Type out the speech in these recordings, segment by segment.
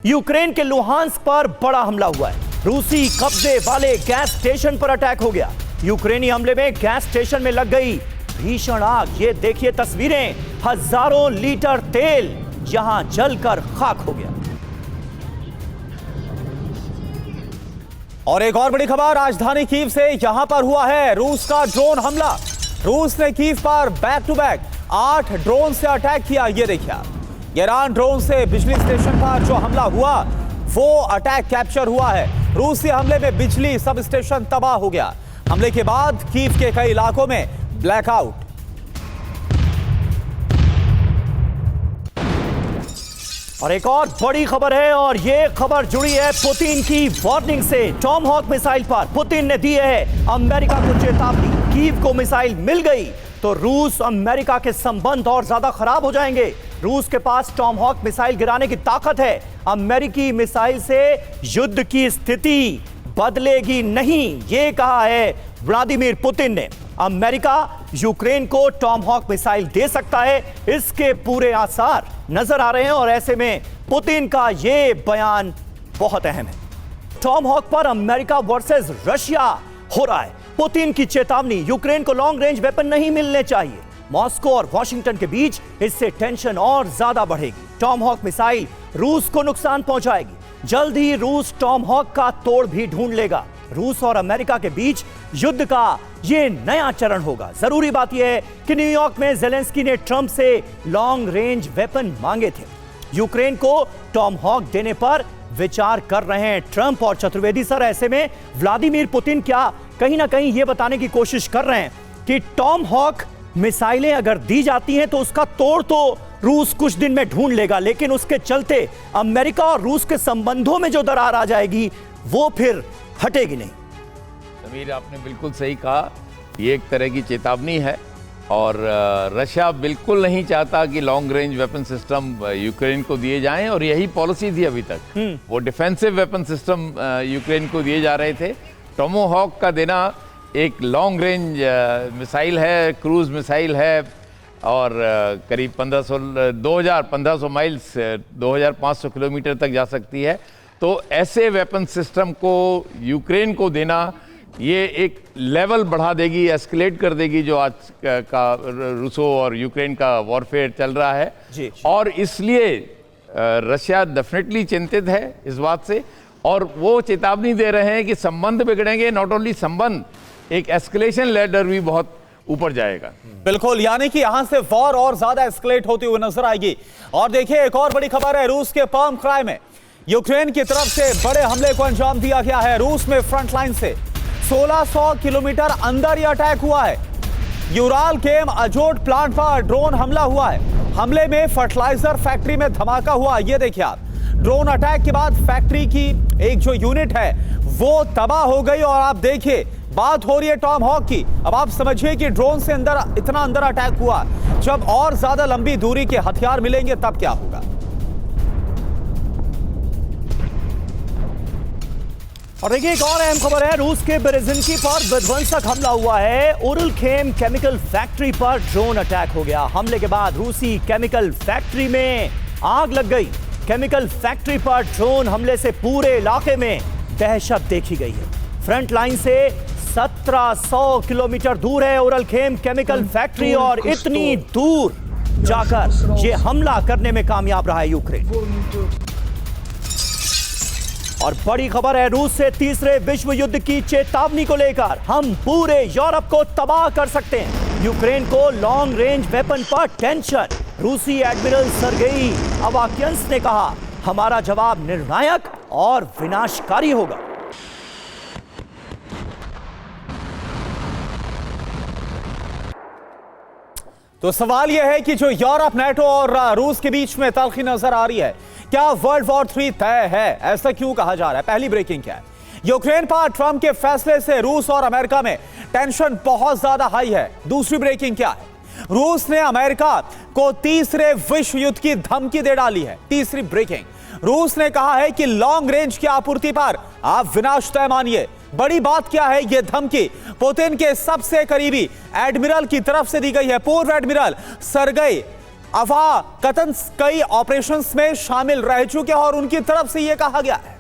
Ukraine के Luhansk पर बड़ा हमला हुआ है। रूसी कब्जे वाले गैस स्टेशन पर अटैक हो गया। यूक्रेनी हमले में गैस स्टेशन में लग गई भीषण आग। ये देखिए तस्वीरें, हजारों लीटर तेल यहां जलकर खाक हो गया। और एक और बड़ी खबर राजधानी कीव से यहां पर हुआ है रूस का ड्रोन हमला। रूस ने कीव पर बैक टू बैक 8 ड्रोन से अटैक किया। ये देखिए आप, ईरान ड्रोन से बिजली स्टेशन पर जो हमला हुआ वो अटैक कैप्चर हुआ है। रूसी हमले में बिजली सब स्टेशन तबाह हो गया। हमले के बाद कीव के कई इलाकों में ब्लैकआउट। और एक और बड़ी खबर है, और ये खबर जुड़ी है पुतिन की वार्निंग से। टॉमहॉक मिसाइल पर पुतिन ने दी है अमेरिका को चेतावनी। कीव को मिसाइल मिल गई तो रूस अमेरिका के संबंध और ज्यादा खराब हो जाएंगे। रूस के पास टॉमहॉक मिसाइल गिराने की ताकत है। अमेरिकी मिसाइल से युद्ध की स्थिति बदलेगी नहीं, ये कहा है व्लादिमीर पुतिन ने। अमेरिका यूक्रेन को टॉमहॉक मिसाइल दे सकता है, इसके पूरे आसार नजर आ रहे हैं। और ऐसे में पुतिन का यह बयान बहुत अहम है। टॉमहॉक पर अमेरिका वर्सेस रशिया हो रहा है। पुतिन की चेतावनी, यूक्रेन को लॉन्ग रेंज वेपन नहीं मिलने चाहिए। मॉस्को और वॉशिंगटन के बीच इससे टेंशन और ज्यादा बढ़ेगी। टॉमहॉक मिसाइल रूस को नुकसान पहुंचाएगी। जल्द ही रूस टॉमहॉक का तोड़ भी ढूंढ लेगा। रूस और अमेरिका के बीच युद्ध का यह नया चरण होगा। जरूरी बात यह है कि न्यूयॉर्क में जेलेंस्की ने ट्रंप से लॉन्ग रेंज वेपन मांगे थे। यूक्रेन को टॉमहॉक देने पर विचार कर रहे हैं ट्रंप और चतुर्वेदी सर। ऐसे में व्लादिमीर पुतिन क्या कहीं ना कहीं यह बताने की कोशिश कर रहे हैं कि टॉमहॉक मिसाइलें अगर दी जाती हैं तो उसका तोड़ तो रूस कुछ दिन में ढूंढ लेगा, लेकिन उसके चलते अमेरिका और रूस के संबंधों में जो दरार आ जाएगी वो फिर हटेगी नहीं। समीर, आपने बिल्कुल सही कहा, ये एक तरह की चेतावनी है। और रशिया बिल्कुल नहीं चाहता कि long range weapon system Ukraine को दिए जाएं, और यही पॉलिसी थी अभी तक। वो डिफेंसिव वेपन सिस्टम यूक्रेन को दिए जा रहे थे। टॉमहॉक का देना एक लॉन्ग रेंज मिसाइल है, क्रूज मिसाइल है, और करीब 1500 माइल्स 2500 किलोमीटर तक जा सकती है। तो ऐसे वेपन सिस्टम को यूक्रेन को देना ये एक लेवल बढ़ा देगी, एस्केलेट कर देगी जो आज का रूसो और यूक्रेन का वॉरफेयर चल रहा है जी। और इसलिए रशिया डेफिनेटली चिंतित है इस बात से, और वो चेतावनी दे रहे हैं कि संबंध बिगड़ेंगे। नॉट ओनली संबंध, एक एस्केलेशन लेडर भी बहुत ऊपर जाएगा। बिल्कुल, यानी कि यहां से वॉर और ज्यादा एस्केलेट होती हुई नजर आएगी। और देखिए एक और बड़ी खबर है, रूस के पर्म क्राई में यूक्रेन की तरफ से बड़े हमले को अंजाम दिया गया है। रूस में फ्रंट लाइन से 1600 किलोमीटर अंदर यह अटैक हुआ है। यूराल केम अजोट प्लांट पर ड्रोन हमला हुआ है। हमले में फर्टिलाइजर फैक्ट्री में धमाका हुआ। ये देखिए आप, ड्रोन अटैक के बाद फैक्ट्री की एक जो यूनिट है वो तबाह हो गई। और आप देखिए, बात हो रही है टॉमहॉक की। अब आप समझिए कि ड्रोन से इतना अंदर अटैक हुआ, जब और ज्यादा लंबी दूरी के हथियार मिलेंगे तब क्या होगा। और देखिए एक और अहम खबर है, रूस के बेरेजिन्स्की पर विध्वंसक हमला हुआ है। उरलखेम केमिकल फैक्ट्री पर ड्रोन अटैक हो गया। हमले के बाद रूसी केमिकल फैक्ट्री में आग लग गई। केमिकल फैक्ट्री पर ड्रोन हमले से पूरे इलाके में दहशत देखी गई है। फ्रंट लाइन से 1700 किलोमीटर दूर है उरलखेम केमिकल फैक्ट्री, और इतनी दूर जाकर यह हमला करने में कामयाब रहा है यूक्रेन। और बड़ी खबर है, रूस से तीसरे विश्व युद्ध की चेतावनी को लेकर हम पूरे यूरोप को तबाह कर सकते हैं। यूक्रेन को लॉन्ग रेंज वेपन पर टेंशन। रूसी एडमिरल सर्गेई अवाक्यंस ने कहा, हमारा जवाब निर्णायक और विनाशकारी होगा। तो सवाल यह है कि जो यूरोप, नेटो और रूस के बीच में तल्खी नजर आ रही है, क्या वर्ल्ड वॉर 3 तय है? ऐसा क्यों कहा जा रहा है? पहली ब्रेकिंग क्या है, यूक्रेन पर ट्रंप के फैसले से रूस और अमेरिका में टेंशन बहुत ज्यादा हाई है। दूसरी ब्रेकिंग क्या है, रूस ने अमेरिका को तीसरे विश्व युद्ध की धमकी दे डाली है। तीसरी ब्रेकिंग, रूस ने कहा है कि लॉन्ग रेंज की आपूर्ति पर आप विनाश तय मानिए। बड़ी बात क्या है, यह धमकी पुतिन के सबसे करीबी एडमिरल की तरफ से दी गई है। पूर्व एडमिरल सर्गेई अफवाह कथन कई ऑपरेशंस में शामिल रह चुके हैं और उनकी तरफ से यह कहा गया है।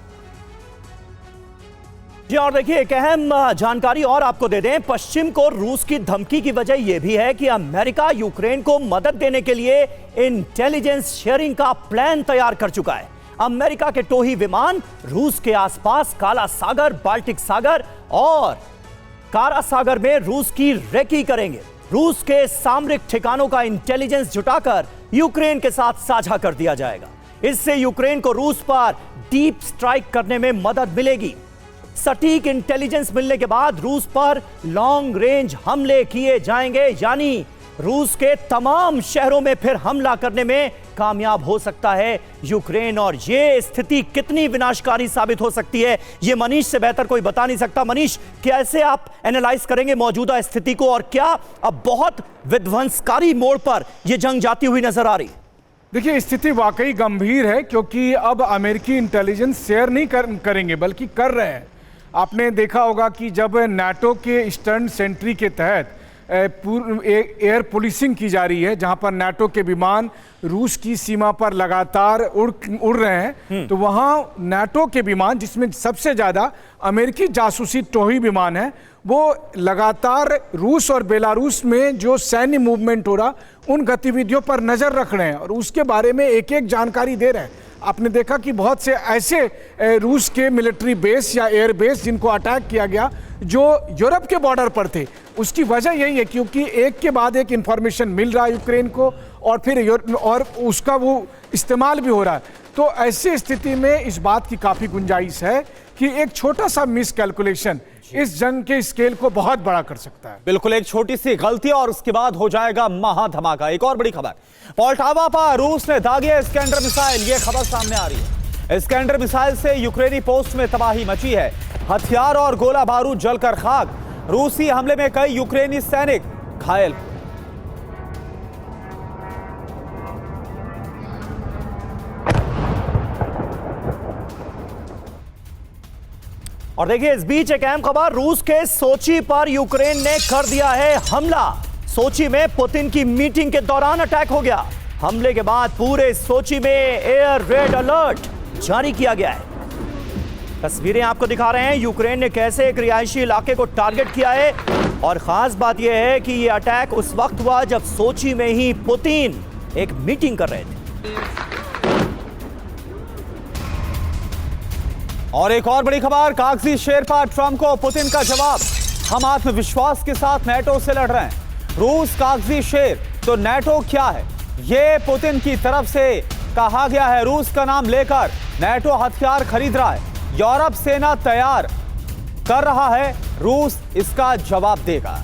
जी और देखिए एक अहम जानकारी और आपको दे दें, पश्चिम को रूस की धमकी की वजह यह भी है कि अमेरिका यूक्रेन को मदद देने के लिए इंटेलिजेंस शेयरिंग का प्लान तैयार कर चुका है। अमेरिका के टोही विमान रूस के आसपास काला सागर, बाल्टिक सागर और कारा सागर में रूस की रेकी करेंगे। रूस के सामरिक ठिकानों का इंटेलिजेंस जुटाकर यूक्रेन के साथ साझा कर दिया जाएगा। इससे यूक्रेन को रूस पर डीप स्ट्राइक करने में मदद मिलेगी। सटीक इंटेलिजेंस मिलने के बाद रूस पर लॉन्ग रेंज हमले किए जाएंगे, यानी रूस के तमाम शहरों में फिर हमला करने में कामयाब हो सकता है यूक्रेन। और यह स्थिति कितनी विनाशकारी साबित हो सकती है, यह मनीष से बेहतर कोई बता नहीं सकता। मनीष, कैसे आप एनालाइज करेंगे मौजूदा स्थिति को और क्या अब बहुत विध्वंसकारी मोड़ पर यह जंग जाती हुई नजर आ रही है? देखिए, स्थिति वाकई गंभीर है क्योंकि अब अमेरिकी इंटेलिजेंस शेयर नहीं करेंगे बल्कि कर रहे हैं। आपने देखा होगा कि जब नाटो के ईस्टर्न सेंट्री के तहत एयर पुलिसिंग की जा रही है, जहां पर नाटो के विमान रूस की सीमा पर लगातार उड़ रहे हैं, तो वहां नाटो के विमान, जिसमें सबसे ज्यादा अमेरिकी जासूसी टोही विमान है, वो लगातार रूस और बेलारूस में जो सैन्य मूवमेंट हो रहा उन गतिविधियों पर नजर रख रहे हैं और उसके बारे में एक एक जानकारी दे रहे हैं। आपने देखा कि बहुत से ऐसे रूस के मिलिट्री बेस या एयर बेस जिनको अटैक किया गया जो यूरोप के बॉर्डर पर थे, उसकी वजह यही है क्योंकि एक के बाद एक इंफॉर्मेशन मिल रहा है यूक्रेन को और फिर और उसका वो इस्तेमाल भी हो रहा है। तो ऐसी स्थिति में इस बात की काफ़ी गुंजाइश है कि एक छोटा सा मिस कैलकुलेशन इस जंग के स्केल को बहुत बड़ा कर सकता है। बिल्कुल, एक छोटी सी गलती और उसके बाद हो जाएगा महाधमाका। एक और बड़ी खबर, पोल्टावा पर रूस ने दागी इस्कैंडर मिसाइल, ये खबर सामने आ रही है। इस्कैंडर मिसाइल से यूक्रेनी पोस्ट में तबाही मची है, हथियार और गोला बारूद जलकर खाक। रूसी हमले में कई यूक्रेनी सैनिक घायल। और देखिए इस बीच एक अहम खबर, रूस के सोची पर यूक्रेन ने कर दिया है हमला। सोची में पुतिन की मीटिंग के दौरान अटैक हो गया। हमले के बाद पूरे सोची में एयर रेड अलर्ट जारी किया गया है। तस्वीरें आपको दिखा रहे हैं, यूक्रेन ने कैसे एक रिहायशी इलाके को टारगेट किया है। और खास बात यह है कि यह अटैक उस वक्त हुआ जब सोची में ही पुतिन एक मीटिंग कर रहे थे। और एक और बड़ी खबर, कागजी शेर पर ट्रंप को पुतिन का जवाब। हम आत्मविश्वास के साथ नाटो से लड़ रहे हैं। रूस कागजी शेर तो नाटो क्या है, यह पुतिन की तरफ से कहा गया है। रूस का नाम लेकर नाटो हथियार खरीद रहा है, यूरोप सेना तैयार कर रहा है, रूस इसका जवाब देगा।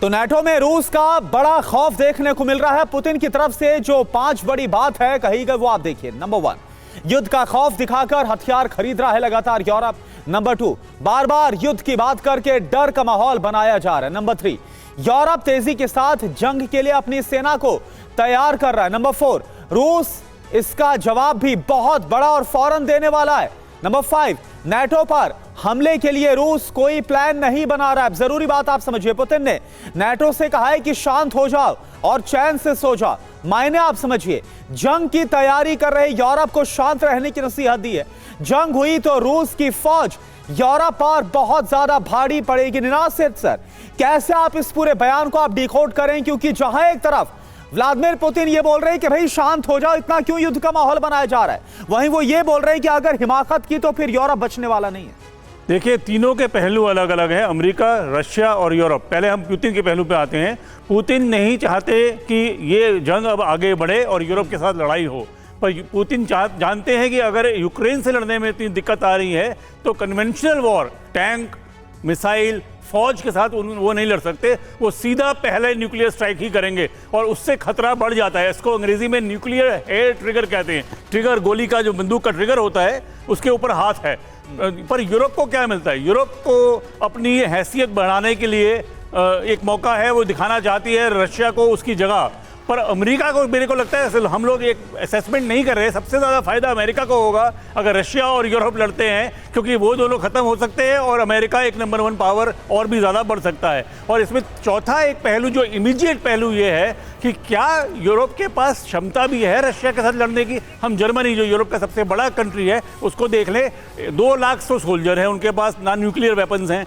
तो नाटो में रूस का बड़ा खौफ देखने को मिल रहा है। पुतिन की तरफ से जो 5 बड़ी बात है कही गई वो आप देखिए। नंबर 1, युद्ध का खौफ दिखाकर हथियार खरीद रहा है लगातार यूरोप। नंबर 2, बार बार युद्ध की बात करके डर का माहौल बनाया जा रहा है। नंबर 3, यूरोप तेजी के साथ जंग के लिए अपनी सेना को तैयार कर रहा है। नंबर 4, रूस इसका जवाब भी बहुत बड़ा और फौरन देने वाला है। नंबर 5, नाटो पर हमले के लिए रूस कोई प्लान नहीं बना रहा है। जरूरी बात आप समझिए, पुतिन ने नाटो से कहा है कि शांत हो जाओ और चैन से सो जाओ। मायने आप समझिए, जंग की तैयारी कर रहे यूरोप को शांत रहने की नसीहत दी है। जंग हुई तो रूस की फौज यूरोप पर बहुत ज्यादा भारी पड़ेगी। निनासिर सर, कैसे आप इस पूरे बयान को आप डिकोड करें, क्योंकि जहां एक तरफ व्लादिमीर पुतिन ये बोल रहे हैं कि भाई शांत हो जाओ, इतना क्यों युद्ध का माहौल बनाया जा रहा है, वहीं वो ये बोल रहे हैं कि अगर हिमाकत की तो फिर यूरोप बचने वाला नहीं है। देखिए, तीनों के पहलू अलग अलग हैं, अमेरिका, रशिया और यूरोप। पहले हम पुतिन के पहलू पे आते हैं। पुतिन नहीं चाहते कि ये जंग अब आगे बढ़े और यूरोप के साथ लड़ाई हो, पर पुतिन जानते हैं कि अगर यूक्रेन से लड़ने में इतनी दिक्कत आ रही है तो कन्वेंशनल वॉर, टैंक, मिसाइल, फौज के साथ वो नहीं लड़ सकते। वो सीधा पहले न्यूक्लियर स्ट्राइक ही करेंगे और उससे खतरा बढ़ जाता है। इसको अंग्रेजी में न्यूक्लियर एयर ट्रिगर कहते हैं। ट्रिगर, गोली का जो बंदूक का ट्रिगर होता है, उसके ऊपर हाथ है। पर यूरोप को क्या मिलता है? यूरोप को अपनी हैसियत बढ़ाने के लिए एक मौका है, वो दिखाना चाहती है रशिया को उसकी जगह। पर अमेरिका को, मेरे को लगता है हम लोग एक असेसमेंट नहीं कर रहे। सबसे ज़्यादा फायदा अमेरिका को होगा अगर रशिया और यूरोप लड़ते हैं, क्योंकि वो दोनों खत्म हो सकते हैं और अमेरिका एक नंबर 1 पावर और भी ज़्यादा बढ़ सकता है। और इसमें चौथा एक पहलू, जो इमीडिएट पहलू ये है कि क्या यूरोप के पास क्षमता भी है रशिया के साथ लड़ने की। हम जर्मनी, जो यूरोप का सबसे बड़ा कंट्री है, उसको देख लें, 2 लाख तो सोल्जर हैं उनके पास, नॉन न्यूक्लियर वेपन्स हैं।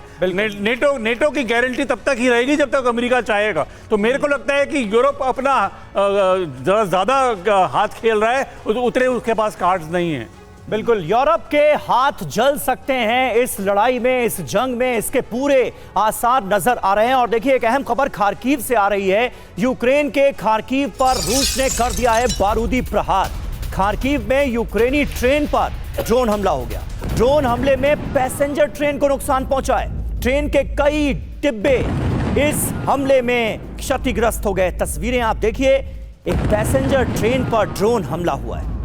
नेटो की गारंटी तब तक ही रहेगी जब तक अमेरिका चाहेगा। तो मेरे को लगता है कि यूरोप अपना ज़्यादा हाथ खेल रहा है, उतने उसके पास कार्ड्स नहीं हैं। बिल्कुल, यूरोप के हाथ जल सकते हैं इस लड़ाई में, इस जंग में, इसके पूरे आसार नजर आ रहे हैं। और देखिए, एक अहम खबर खार्किव से आ रही है। यूक्रेन के खार्किव पर रूस ने कर दिया है बारूदी प्रहार। खार्किव में यूक्रेनी ट्रेन पर ड्रोन हमला हो गया। ड्रोन हमले में पैसेंजर ट्रेन को नुकसान पहुंचा है। ट्रेन के कई डिब्बे इस हमले में क्षतिग्रस्त हो गए। तस्वीरें आप देखिए, एक पैसेंजर ट्रेन पर ड्रोन हमला हुआ है।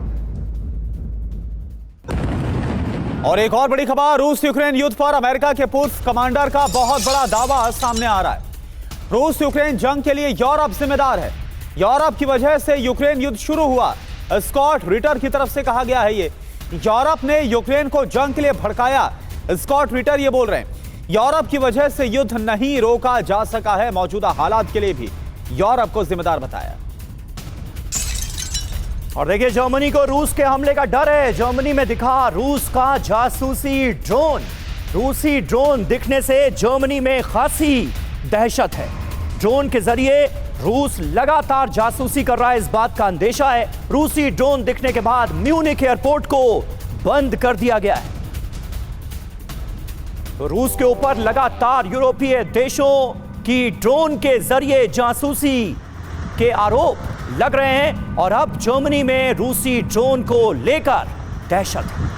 और एक और बड़ी खबर, रूस यूक्रेन युद्ध पर अमेरिका के पूर्व कमांडर का बहुत बड़ा दावा सामने आ रहा है। रूस यूक्रेन जंग के लिए यूरोप जिम्मेदार है। यूरोप की वजह से यूक्रेन युद्ध शुरू हुआ, स्कॉट रिटर की तरफ से कहा गया है। ये यूरोप ने यूक्रेन को जंग के लिए भड़काया। स्कॉट रिटर ये बोल रहे हैं, यूरोप की वजह से युद्ध नहीं रोका जा सका है। मौजूदा हालात के लिए भी यूरोप को जिम्मेदार बताया। और देखिए, जर्मनी को रूस के हमले का डर है। जर्मनी में दिखा रूस का जासूसी ड्रोन। रूसी ड्रोन दिखने से जर्मनी में खासी दहशत है। ड्रोन के जरिए रूस लगातार जासूसी कर रहा है, इस बात का अंदेशा है। रूसी ड्रोन दिखने के बाद म्यूनिख एयरपोर्ट को बंद कर दिया गया है। तो रूस के ऊपर लगातार यूरोपीय देशों की ड्रोन के जरिए जासूसी के आरोप लग रहे हैं। और अब जर्मनी में रूसी ड्रोन को लेकर दहशत है।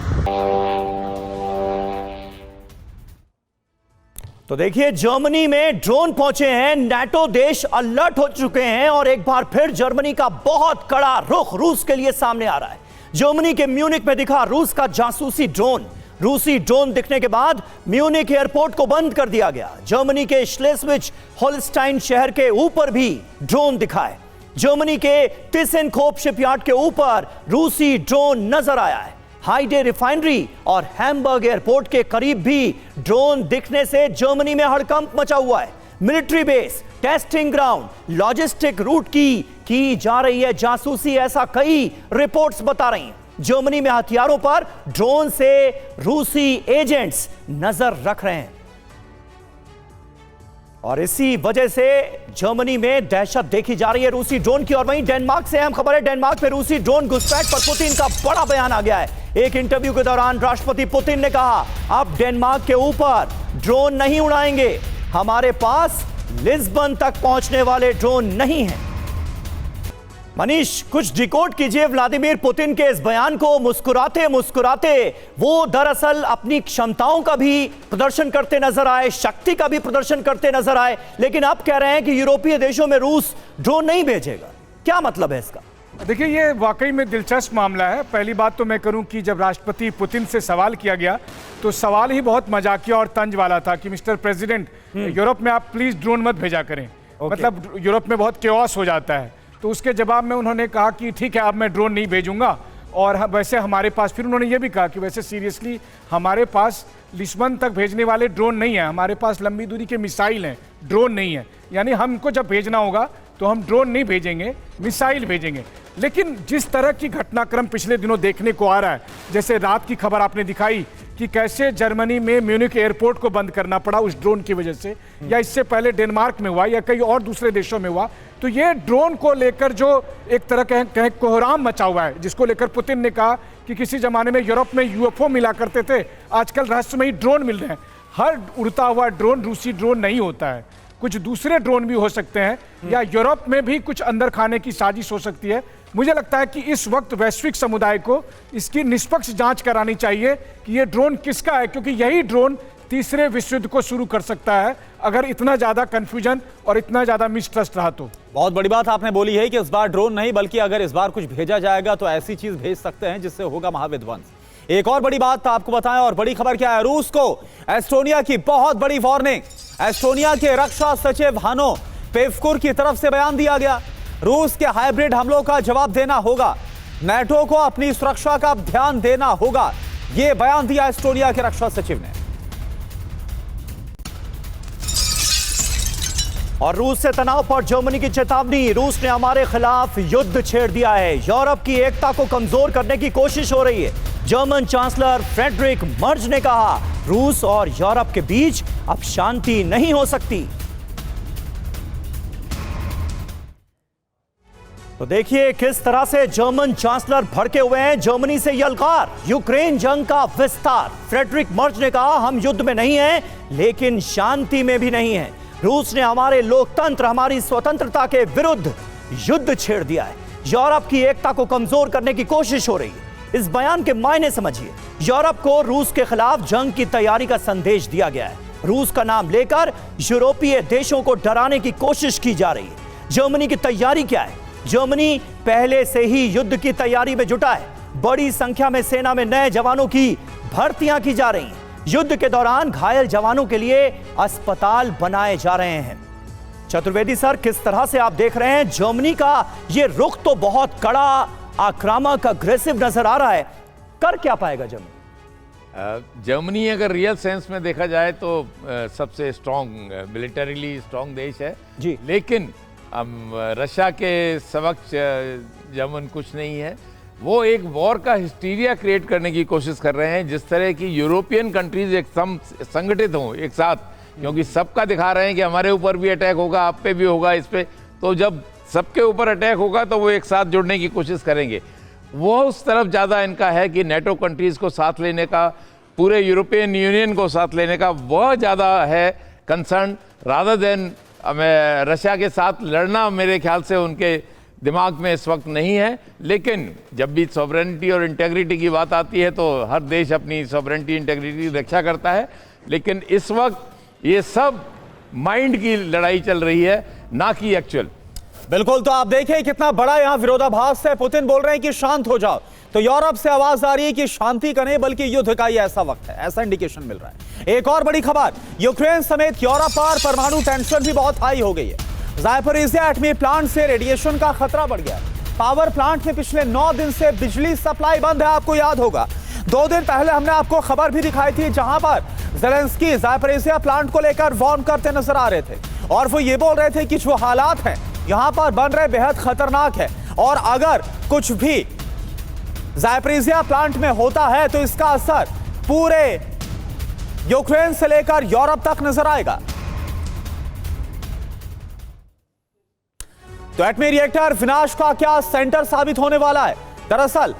तो देखिए, जर्मनी में ड्रोन पहुंचे हैं। नाटो देश अलर्ट हो चुके हैं और एक बार फिर जर्मनी का बहुत कड़ा रुख रूस के लिए सामने आ रहा है। जर्मनी के म्यूनिख में दिखा रूस का जासूसी ड्रोन। रूसी ड्रोन दिखने के बाद म्यूनिख एयरपोर्ट को बंद कर दिया गया। जर्मनी के श्लेस्विग होल्स्टाइन शहर के ऊपर भी ड्रोन दिखा है। जर्मनी के टिसेनकोप शिपयार्ड के ऊपर रूसी ड्रोन नजर आया है। हाइडे रिफाइनरी और हैम्बर्ग एयरपोर्ट के करीब भी ड्रोन दिखने से जर्मनी में हड़कंप मचा हुआ है। Military base, testing ground, logistic route की जा रही है जासूसी, ऐसा कई रिपोर्ट्स बता रही हैं। जर्मनी में हथियारों पर ड्रोन से रूसी एजेंट्स नजर रख रहे हैं और इसी वजह से जर्मनी में दहशत देखी जा रही है रूसी ड्रोन की। और वहीं डेनमार्क से अहम खबर है। डेनमार्क में रूसी ड्रोन घुसपैठ पर पुतिन का बड़ा बयान आ गया है। एक इंटरव्यू के दौरान राष्ट्रपति पुतिन ने कहा, अब डेनमार्क के ऊपर ड्रोन नहीं उड़ाएंगे, हमारे पास लिस्बन तक पहुंचने वाले ड्रोन नहीं हैं। मनीष, कुछ डिकोड कीजिए व्लादिमीर पुतिन के इस बयान को। मुस्कुराते मुस्कुराते वो दरअसल अपनी क्षमताओं का भी प्रदर्शन करते नजर आए, शक्ति का भी प्रदर्शन करते नजर आए, लेकिन अब कह रहे हैं कि यूरोपीय देशों में रूस ड्रोन नहीं भेजेगा। क्या मतलब है इसका? देखिए, ये वाकई में दिलचस्प मामला है। पहली बात तो मैं करूं कि जब राष्ट्रपति पुतिन से सवाल किया गया तो सवाल ही बहुत मजाकिया और तंज वाला था कि मिस्टर प्रेसिडेंट, यूरोप में आप प्लीज ड्रोन मत भेजा करें। मतलब यूरोप में बहुत केओस हो जाता है। तो उसके जवाब में उन्होंने कहा कि ठीक है, अब मैं ड्रोन नहीं भेजूंगा। और वैसे हमारे पास, फिर उन्होंने ये भी कहा कि वैसे सीरियसली हमारे पास लिस्बन तक भेजने वाले ड्रोन नहीं है, हमारे पास लंबी दूरी के मिसाइल हैं, ड्रोन नहीं है। यानी हमको जब भेजना होगा तो हम ड्रोन नहीं भेजेंगे, मिसाइल भेजेंगे। लेकिन जिस तरह की घटनाक्रम पिछले दिनों देखने को आ रहा है, जैसे रात की खबर आपने दिखाई कि कैसे जर्मनी में म्यूनिख एयरपोर्ट को बंद करना पड़ा उस ड्रोन की वजह से, या इससे पहले डेनमार्क में हुआ या कई और दूसरे देशों में हुआ, तो ये ड्रोन को लेकर जो एक तरह कहें कोहराम मचा हुआ है, जिसको लेकर पुतिन ने कहा कि किसी जमाने में यूरोप में यूएफओ मिला करते थे, आजकल रहस्यमयी ड्रोन मिल रहे हैं। हर उड़ता हुआ ड्रोन रूसी ड्रोन नहीं होता है, कुछ दूसरे ड्रोन भी हो सकते हैं, या यूरोप में भी कुछ अंदर खाने की साजिश हो सकती है। मुझे लगता है कि इस वक्त वैश्विक समुदाय को इसकी निष्पक्ष जांच करानी चाहिए कि ये ड्रोन किसका है, क्योंकि यही ड्रोन तीसरे विश्व युद्ध को शुरू कर सकता है अगर इतना ज्यादा कंफ्यूजन और इतना ज्यादा मिसट्रस्ट रहा तो। बहुत बड़ी बात आपने बोली है कि इस बार ड्रोन नहीं, बल्कि अगर इस बार कुछ भेजा जाएगा तो ऐसी चीज भेज सकते हैं जिससे होगा महाविध्वंस। एक और बड़ी बात आपको बताएं, और बड़ी खबर क्या है, रूस को एस्टोनिया की बहुत बड़ी वार्निंग। एस्टोनिया के रक्षा सचिव हानो पेवकुर की तरफ से बयान दिया गया। रूस के हाइब्रिड हमलों का जवाब देना होगा, नाटो को अपनी सुरक्षा का ध्यान देना होगा, यह बयान दिया एस्टोनिया के रक्षा सचिव ने। और रूस से तनाव पर जर्मनी की चेतावनी, रूस ने हमारे खिलाफ युद्ध छेड़ दिया है, यूरोप की एकता को कमजोर करने की कोशिश हो रही है। जर्मन चांसलर फ्रेडरिक मर्ज ने कहा, रूस और यूरोप के बीच अब शांति नहीं हो सकती। तो देखिए किस तरह से जर्मन चांसलर भड़के हुए हैं। जर्मनी से यलगार, यूक्रेन जंग का विस्तार। फ्रेडरिक मर्ज ने कहा, हम युद्ध में नहीं हैं, लेकिन शांति में भी नहीं हैं। रूस ने हमारे लोकतंत्र, हमारी स्वतंत्रता के विरुद्ध युद्ध छेड़ दिया है। यूरोप की एकता को कमजोर करने की कोशिश हो रही है। इस बयान के मायने समझिए। यूरोप को रूस के खिलाफ जंग की तैयारी का संदेश दिया गया है। रूस का नाम लेकर यूरोपीय देशों को डराने की कोशिश की जा रही है। जर्मनी की तैयारी क्या है? जर्मनी पहले से ही युद्ध की तैयारी में जुटा है। बड़ी संख्या में सेना में नए जवानों की भर्तियां की जा रही हैं। युद्ध के दौरान घायल जवानों के लिए अस्पताल बनाए जा रहे हैं। चतुर्वेदी सर, किस तरह से आप देख रहे हैं जर्मनी का ये रुख? तो बहुत कड़ा, आक्रामक, अग्रेसिव नजर आ रहा है। कर क्या पाएगा जर्मनी? जर्मनी अगर रियल सेंस में देखा जाए तो सबसे स्ट्रॉन्ग, मिलिटरीली स्ट्रॉन्ग देश है जी, लेकिन रशिया के समक्ष जर्मन कुछ नहीं है। वो एक वॉर का हिस्टीरिया क्रिएट करने की कोशिश कर रहे हैं, जिस तरह की यूरोपियन कंट्रीज एक संगठित हों एक साथ, क्योंकि सबका दिखा रहे हैं कि हमारे ऊपर भी अटैक होगा, आप पे भी होगा, इस पे। तो जब सबके ऊपर अटैक होगा तो वो एक साथ जुड़ने की कोशिश करेंगे। वो उस तरफ ज़्यादा इनका है कि नेटो कंट्रीज़ को साथ लेने का, पूरे यूरोपियन यूनियन को साथ लेने का वह ज़्यादा है कंसर्न, रादर देन रशिया के साथ लड़ना। मेरे ख्याल से उनके दिमाग में इस वक्त नहीं है। लेकिन जब भी सॉवरेनिटी और इंटेग्रिटी की बात आती है तो हर देश अपनी सॉवरेनिटी, इंटेग्रिटी की रक्षा करता है। लेकिन इस वक्त ये सब माइंड की लड़ाई चल रही है, ना कि एक्चुअल। बिल्कुल, तो आप देखिए कितना बड़ा यहां विरोधाभास है। पुतिन बोल रहे हैं कि शांत हो जाओ, तो यूरोप से आवाज आ रही है कि शांति का नहीं बल्कि युद्ध का ही ऐसा वक्त है, ऐसा इंडिकेशन मिल रहा है। एक और बड़ी खबर, यूक्रेन समेत यूरोप पर परमाणु टेंशन भी बहुत हाई हो गई है। ज़ापोरिज़िया एटमी प्लांट से रेडिएशन का खतरा बढ़ गया। पावर प्लांट में पिछले 9 दिन से बिजली सप्लाई बंद है। आपको याद होगा 2 दिन पहले हमने आपको खबर भी दिखाई थी जहां पर ज़ेलेंस्की ज़ापोरिज़िया प्लांट को लेकर वार्न करते नजर आ रहे थे और वो ये बोल रहे थे कि जो हालात हैं यहां पर बन रहे बेहद खतरनाक है और अगर कुछ भी ज़ापोरिज़िया प्लांट में होता है तो इसका असर पूरे यूक्रेन से लेकर यूरोप तक नजर आएगा। तो एटमी रिएक्टर विनाश का क्या सेंटर साबित होने वाला है? दरअसल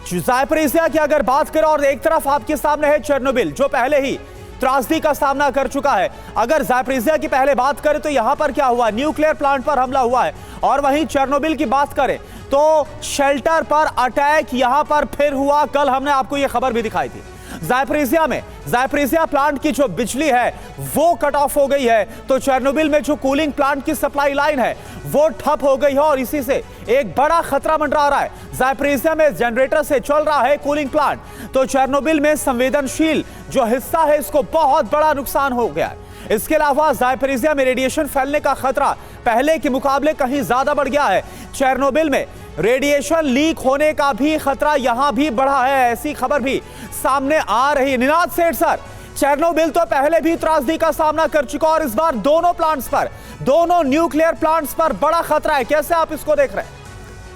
ज़ापोरिज़िया की अगर बात करें और एक तरफ आपके सामने है चेरनोबिल जो पहले ही त्रासदी का सामना कर चुका है। अगर ज़ापोरिज़िया की पहले बात करें तो यहां पर क्या हुआ, न्यूक्लियर प्लांट पर हमला हुआ है और वहीं चेरनोबिल की बात करें तो शेल्टर पर अटैक यहां पर फिर हुआ। कल हमने आपको यह खबर भी दिखाई थी। ज़ापोरिज़िया में ज़ापोरिज़िया प्लांट की जो बिजली है वो कट ऑफ हो गई है, तो चेरनोबिल में जो कूलिंग प्लांट की सप्लाई लाइन है वो ठप हो गई है और इसी से एक बड़ा खतरा मंडरा रहा है। ज़ापोरिज़िया में जनरेटर से चल रहा है कूलिंग प्लांट, तो चेरनोबिल में संवेदनशील जो हिस्सा है इसको बहुत बड़ा नुकसान हो गया है। इसके अलावा ज़ापोरिज़िया में रेडिएशन फैलने का खतरा पहले के मुकाबले कहीं ज्यादा बढ़ गया है। चेरनोबिल में रेडिएशन लीक होने का भी खतरा यहां भी बढ़ा है, ऐसी खबर भी सामने आ रही। निनाद सेठ सर, चेरनोबिल तो पहले भी त्रासदी का सामना कर चुका और इस बार दोनों प्लांट्स पर, दोनों न्यूक्लियर प्लांट्स पर बड़ा खतरा है, कैसे आप इसको देख रहे हैं?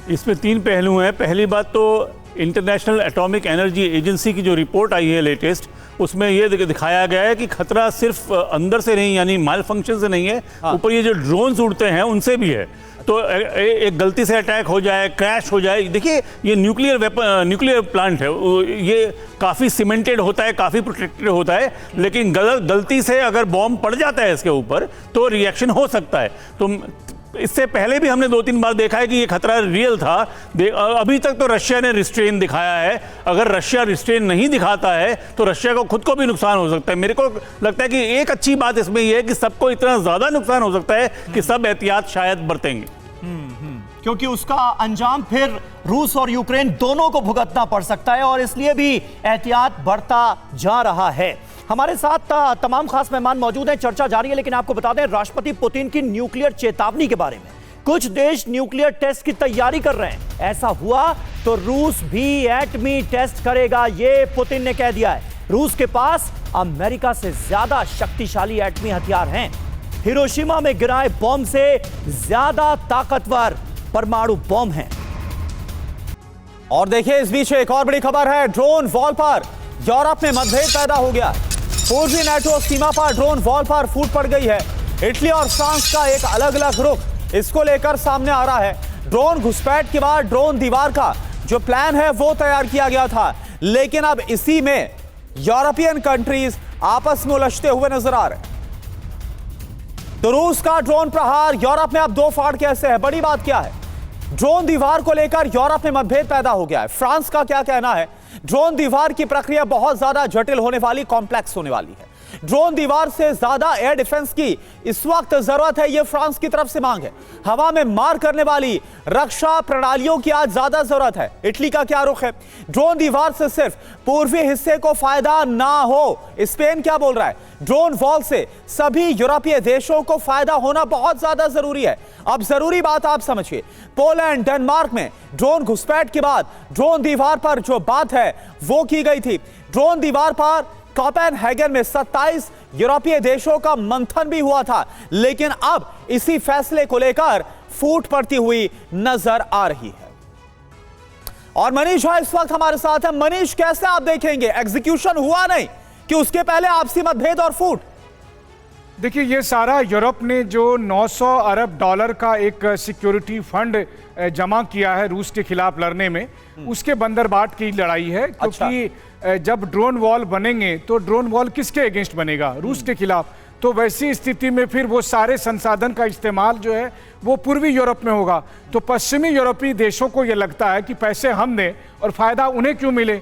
इसमें 3 पहलू हैं। पहली बात तो इंटरनेशनल एटॉमिक एनर्जी एजेंसी की जो रिपोर्ट आई है लेटेस्ट, उसमें ये दिखाया गया है कि खतरा सिर्फ अंदर से नहीं, यानी माल फंक्शन से नहीं है, ऊपर ये जो ड्रोन्स उड़ते हैं उनसे भी है। तो एक गलती से अटैक हो जाए, क्रैश हो जाए। देखिए ये न्यूक्लियर प्लांट है, ये काफ़ी सीमेंटेड होता है, काफ़ी प्रोटेक्टेड होता है, लेकिन गलती से अगर बॉम्ब पड़ जाता है इसके ऊपर तो रिएक्शन हो सकता है। तो इससे पहले भी हमने 2-3 बार देखा है कि ये खतरा रियल था। अभी तक तो रशिया ने रिस्ट्रेन दिखाया है। अगर रशिया रिस्ट्रेन नहीं दिखाता है तो रशिया को खुद को भी नुकसान हो सकता है। मेरे को लगता है कि एक अच्छी बात इसमें यह है कि सबको इतना ज़्यादा नुकसान हो सकता है कि सब एहतियात शायद बरतेंगे, क्योंकि उसका अंजाम फिर रूस और यूक्रेन दोनों को भुगतना पड़ सकता है और इसलिए भी एहतियात बढ़ता जा रहा है। हमारे साथ तमाम खास मेहमान मौजूद हैं, चर्चा जारी है, लेकिन आपको बता दें राष्ट्रपति पुतिन की न्यूक्लियर चेतावनी के बारे में कुछ देश न्यूक्लियर टेस्ट की तैयारी कर रहे हैं। ऐसा हुआ तो रूस भी एटमी टेस्ट करेगा, ये पुतिन ने कह दिया है। रूस के पास अमेरिका से ज्यादा शक्तिशाली एटमी हथियार हैं। हिरोशिमा में गिराए बॉम्ब से ज्यादा ताकतवर परमाणु बॉम्ब हैं। और देखिए इस बीच एक और बड़ी खबर है, ड्रोन वॉल पर यूरोप में मतभेद पैदा हो गया। पूर्वी नाटो सीमा पर ड्रोन वॉल पर फूट पड़ गई है। इटली और फ्रांस का एक अलग अलग रुख इसको लेकर सामने आ रहा है। ड्रोन घुसपैठ के बाद ड्रोन दीवार का जो प्लान है वो तैयार किया गया था, लेकिन अब इसी में यूरोपियन कंट्रीज आपस में उलझते हुए नजर आ रहे हैं। तो रूस का ड्रोन प्रहार यूरोप में अब दो फाड़ कैसे है? बड़ी बात क्या है? ड्रोन दीवार को लेकर यूरोप में मतभेद पैदा हो गया है। फ्रांस का क्या कहना है? ड्रोन दीवार की प्रक्रिया बहुत ज्यादा जटिल होने वाली, कॉम्प्लेक्स होने वाली है। ड्रोन दीवार से ज्यादा एयर डिफेंस की इस वक्त जरूरत है, यह फ्रांस की तरफ से मांग है। हवा में मार करने वाली रक्षा प्रणालियों की आज ज्यादा जरूरत है। इटली का क्या रुख है? ड्रोन दीवार से सिर्फ पूर्वी हिस्से को फायदा ना हो, स्पेन क्या बोल रहा है? ड्रोन वॉल से सभी यूरोपीय देशों को फायदा होना बहुत ज्यादा जरूरी है। अब जरूरी बात आप समझिए, पोलैंड, डेनमार्क में ड्रोन घुसपैठ के बाद ड्रोन दीवार पर जो बात है वो की गई थी। ड्रोन दीवार पर कोपेनहेगन में 27 यूरोपीय देशों का मंथन भी हुआ था, लेकिन अब इसी फैसले को लेकर फूट पड़ती हुई नजर आ रही है। और मनीष भाई इस वक्त हमारे साथ है। मनीष, कैसे आप देखेंगे? एग्जीक्यूशन हुआ नहीं कि उसके पहले आपसी मतभेद और फूट? देखिए, ये सारा यूरोप ने जो 900 अरब डॉलर का एक सिक्योरिटी फंड जमा किया है रूस के खिलाफ लड़ने में, उसके बंदरबाट की लड़ाई है। क्योंकि जब ड्रोन वॉल बनेंगे तो ड्रोन वॉल किसके अगेंस्ट बनेगा? रूस के खिलाफ। तो वैसी स्थिति में फिर वो सारे संसाधन का इस्तेमाल जो है वो पूर्वी यूरोप में होगा। तो पश्चिमी यूरोपीय देशों को ये लगता है कि पैसे हम दें और फायदा उन्हें क्यों मिले,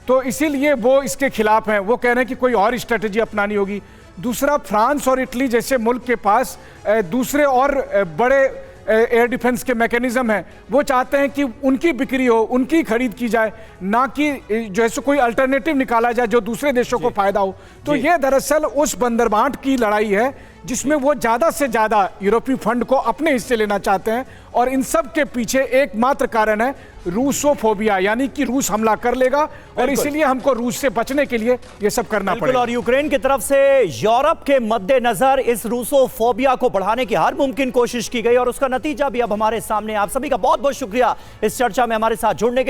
तो इसीलिए वो इसके खिलाफ हैं। वो कह रहे हैं कि कोई और स्ट्रेटेजी अपनानी होगी। दूसरा, फ्रांस और इटली जैसे मुल्क के पास दूसरे और बड़े एयर डिफेंस के मैकेनिज्म हैं। वो चाहते हैं कि उनकी बिक्री हो, उनकी खरीद की जाए, ना कि जैसे कोई अल्टरनेटिव निकाला जाए जो दूसरे देशों को फायदा हो। तो ये दरअसल उस बंदरबाट की लड़ाई है जिसमें वो ज़्यादा से ज़्यादा यूरोपीय फंड को अपने हिस्से लेना चाहते हैं। और इन सब के पीछे एकमात्र कारण है रूसोफोबिया, यानी कि रूस हमला कर लेगा और इसीलिए हमको रूस से बचने के लिए ये सब करना पड़ेगा। और यूक्रेन की तरफ से यूरोप के मद्देनजर इस रूसोफोबिया को बढ़ाने की हर मुमकिन कोशिश की गई और उसका नतीजा भी अब हमारे सामने। आप सभी का बहुत बहुत शुक्रिया इस चर्चा में हमारे साथ जुड़ने के लिए।